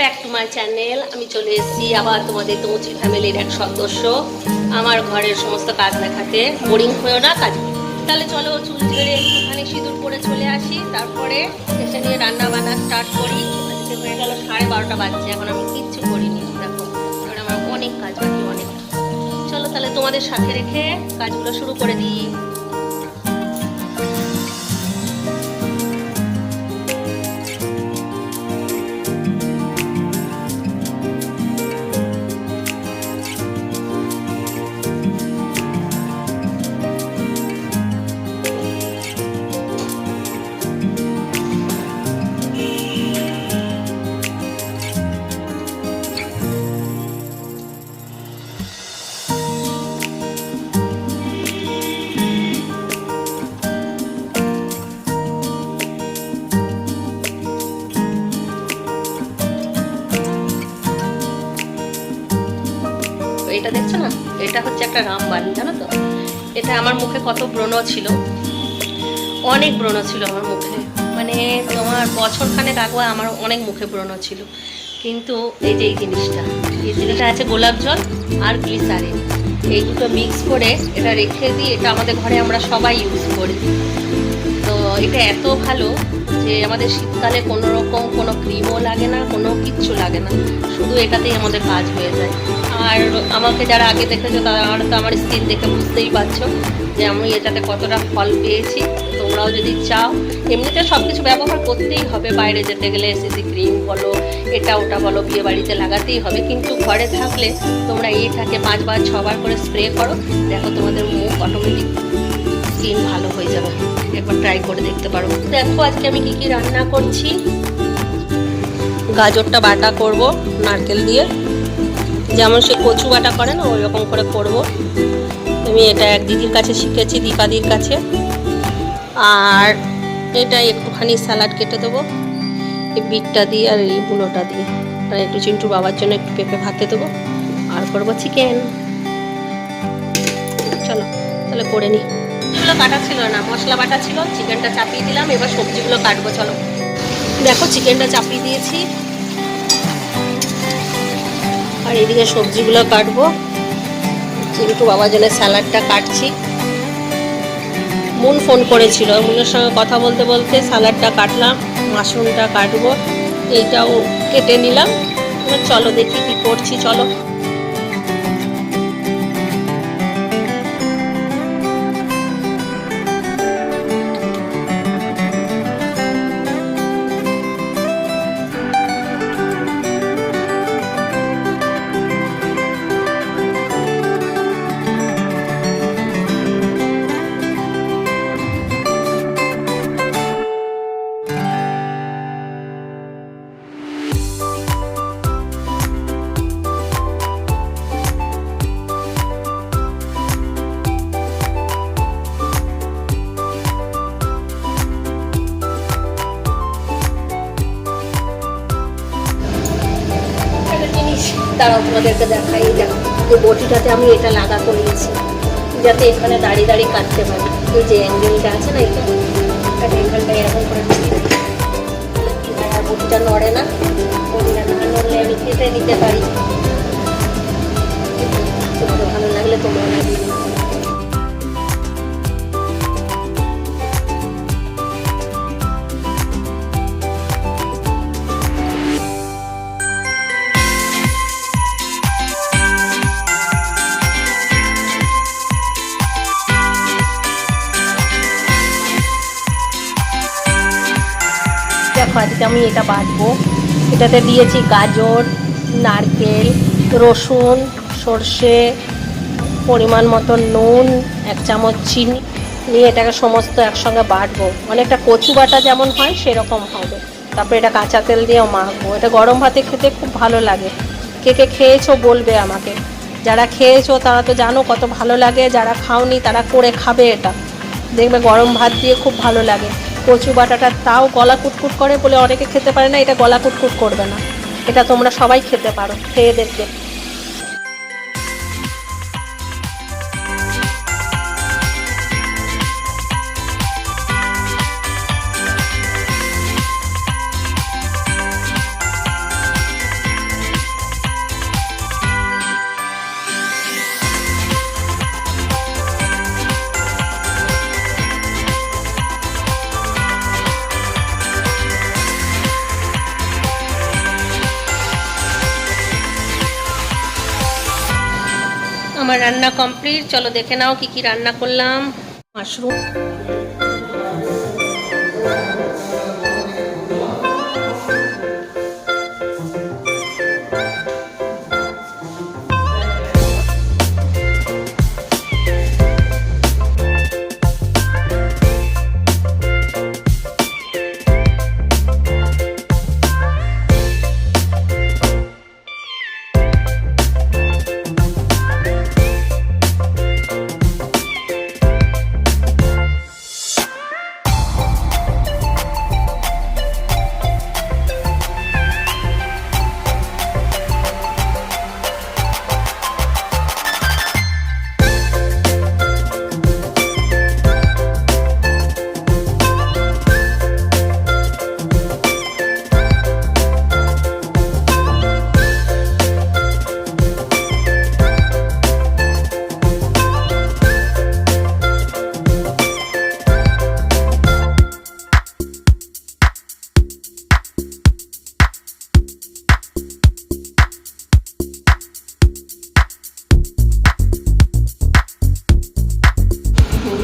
Back to my channel. আমি চলে এসেছি আবার তোমাদের তমুচি ফ্যামিলির এক সদস্য আমার ঘরের সমস্ত কাজ দেখাতে। বোরিং হয়েও না কাজ। তাহলে চলো চুল ঝেড়ে একটুখানি সিঁদুর পরে চলে আসি, তারপরে এসে নিয়ে রান্না বান্না স্টার্ট করি। আজকে হয়ে গেল 12:30 বাজছে, এখন আমি কিচ্ছু করিনি। দেখো কারণ আমার অনেক কাজ বাকি, অনেক। চলো তাহলে তোমাদের সাথে রেখে কাজগুলো শুরু করে দিই। এটা দেখছো না, এটা হচ্ছে একটা রামবান, জানো তো? এটা আমার মুখে কত ব্রণ ছিল, অনেক ব্রণ ছিল আমার মুখে। মানে তোমার বছরখানেক আগে আমার অনেক মুখে ব্রণ ছিল, কিন্তু এই যে এই জিনিসটা আছে গোলাপ জল আর গ্লিসারিন, এই দুটো মিক্স করে এটা রেখে দিই। এটা আমাদের ঘরে আমরা সবাই ইউজ করি। তো এটা এত ভালো যে আমাদের শীতকালে কোনো রকম কোনো ক্রিমও লাগে না, কোনো কিচ্ছু লাগে না, শুধু এটাতেই আমাদের কাজ হয়ে যায়। আর আমাকে যারা আগে দেখেছো তারা তো আমার স্কিন দেখে বুঝতেই পারছো যে আমি এটাতে কতটা ফল পেয়েছি। তোমরাও যদি চাও, এমনিতে সব কিছু ব্যবহার করতেই হবে, বাইরে যেতে গেলে এসিসি ক্রিম বলো, এটা ওটা বলো, বিয়ে বাড়িতে লাগাতেই হবে, কিন্তু ঘরে থাকলে তোমরা এটাকে 5 বার 6 বার করে স্প্রে করো, দেখো তোমাদের মুখ অটোমেটিক স্কিন ভালো হয়ে যাবে। একবার ট্রাই করে দেখতে পারো। দেখো আজকে আমি কি কি রান্না করছি। গাজরটা বাটা করব নারকেল দিয়ে, যেমন সে কচু বাটা করে না, ওই রকম করে করব। আমি এটা এক দিদির কাছে শিখেছি, দীপাদির কাছে। আর এটা একটুখানি স্যালাড কেটে দেবো এই বিটটা দিয়ে আর এই বুনোটা দিয়ে। আর একটু চিন্টু বাবার জন্য একটু পেঁপে ভাতে দেবো। আর করবো চিকেন। চলো তাহলে করে নিই। এগুলো কাটা ছিল না, মশলা বাটা ছিল, চিকেনটা চাপিয়ে দিলাম। এবার সবজিগুলো কাটবো। চলো দেখো চিকেনটা চাপিয়ে দিয়েছি, আর এদিকে সবজিগুলো কাটবো। চিন্টু বাবার জন্য স্যালাডটা কাটছি। মুন ফোন করেছিল, মুনের সঙ্গে কথা বলতে বলতে স্যালাডটা কাটলাম, মাশরুমটা কাটবো, এইটাও কেটে নিলাম। এবার চলো দেখি কি করছি। চলো তারাও তোমাদেরকে দেখাই। দেখো এই বটিটাতে আমি এটা লাগা করিয়েছি, যাতে এখানে দাঁড়িয়ে দাঁড়িয়ে কাটতে পারি। এই যে অ্যাঙ্গেলটা আছে না, এখানটা এরকম করে বটিটা নড়ে না, বটিটা না নড়লে আমি কেটে নিতে পারি। তোমাদের ভালো লাগলে তোমরা লাগিয়ে দিও। দেখো আজকে আমি এটা বাটবো। এটাতে দিয়েছি গাজর, নারকেল, রসুন, সর্ষে, পরিমাণ মতো নুন, 1 চামচ চিনি নিয়ে এটাকে সমস্ত একসঙ্গে বাটবো। অনেকটা কচু বাটা যেমন হয় সেরকম হবে। তারপরে এটা কাঁচা তেল দিয়েও মাখবো। এটা গরম ভাতে খেতে খুব ভালো লাগে। কে কে খেয়েছো বলবে আমাকে। যারা খেয়েছো তারা তো জানো কত ভালো লাগে, যারা খাওনি তারা করে খাবে। এটা দেখবে গরম ভাত দিয়ে খুব ভালো লাগে। কচু বাটাটা তাও গলা কুটকুট করে বলে অনেকে খেতে পারে না, এটা গলা কুটকুট করবে না। এটা তোমরা সবাই খেতে পারো, খেয়ে দেখবে। আমার রান্না কমপ্লিট। চলো দেখে নাও কি কি রান্না করলাম। মাশরুম,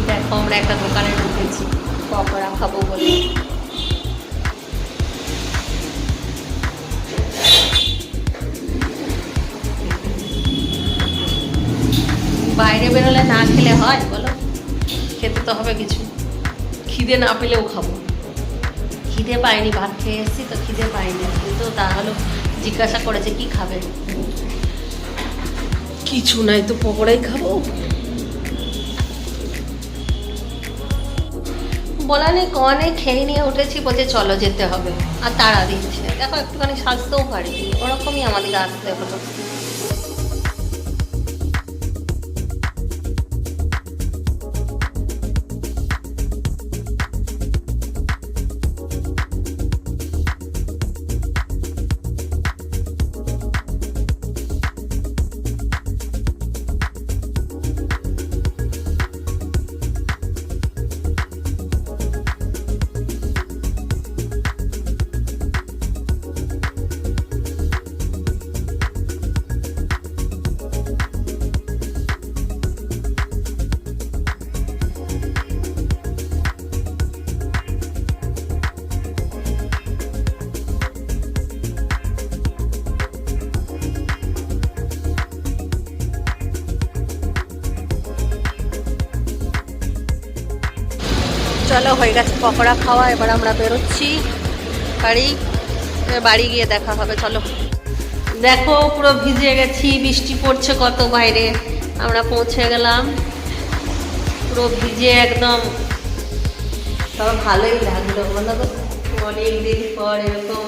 দেখো আমরা একটা দোকানে ঢুকেছি পকোড়া খাবো বলে। বাইরে বেরোলে না খেলে হয় বলো? খেতে তো হবে কিছু। খিদে না পেলেও খাবো। খিদে পাইনি, ভাত খেয়ে এসেছি তো খিদে পাইনি, কিন্তু তাহলে জিজ্ঞাসা করেছে কি খাবে, কিছু নাই তো পকোড়াই খাবো। বলা নেই কনে খেয়ে নিয়ে উঠেছি, বলছে চলো যেতে হবে, আর তাড়া দিচ্ছে। দেখো একটুখানি সাজতেও পারি, ওরকমই আমাদেরকে আসতে হলো। চলো হয়ে গেছে পকোড়া খাওয়া, এবার আমরা বেরোচ্ছি বাড়ি। বাড়ি গিয়ে দেখা হবে। চলো দেখো পুরো ভিজে গেছি, বৃষ্টি পড়ছে কত বাইরে। আমরা পৌঁছে গেলাম পুরো ভিজে একদম। তবে ভালোই লাগলো বলো তো, অনেক দিন পর এরকম।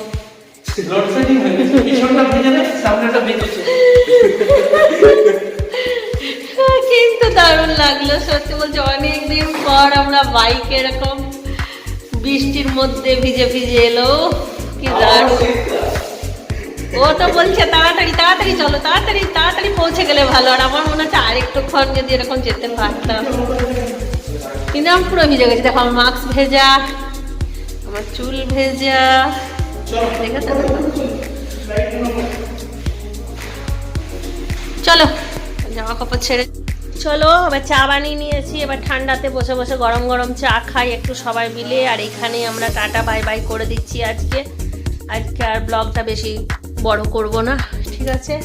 কিন্তু দারুণ লাগলো সত্যি বলছি, অনেকদিন পর আমরা বাইকে এরকম বৃষ্টির মধ্যে ভিজে ভিজে এলো, কি দারুণ। ও তো বলছে তাড়াতাড়ি তাড়াতাড়ি চলো, তাড়াতাড়ি তাড়াতাড়ি পৌঁছে গেলে ভালো। আর আমার মনে হচ্ছে আরেকটুক্ষণ যদি এরকম যেতে পারতাম, কিন্তু আমি পুরো ভিজে গেছি। দেখো আমার মাস্ক ভেজা, আমার চুল ভেজা, ঠিক আছে। চলো জামা কাপড় ছেড়ে চলো। এবার চা বানিয়ে নিয়েছি, এবার ঠান্ডাতে বসে বসে গরম গরম চা খাই একটু সবাই মিলে। আর এখানে আমরা টাটা বাই বাই করে দিচ্ছি আজকে। আর ব্লগটা বেশি বড় করব না, ঠিক আছে।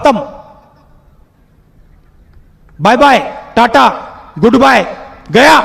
खत्म। Bye bye, tata, good bye, गया।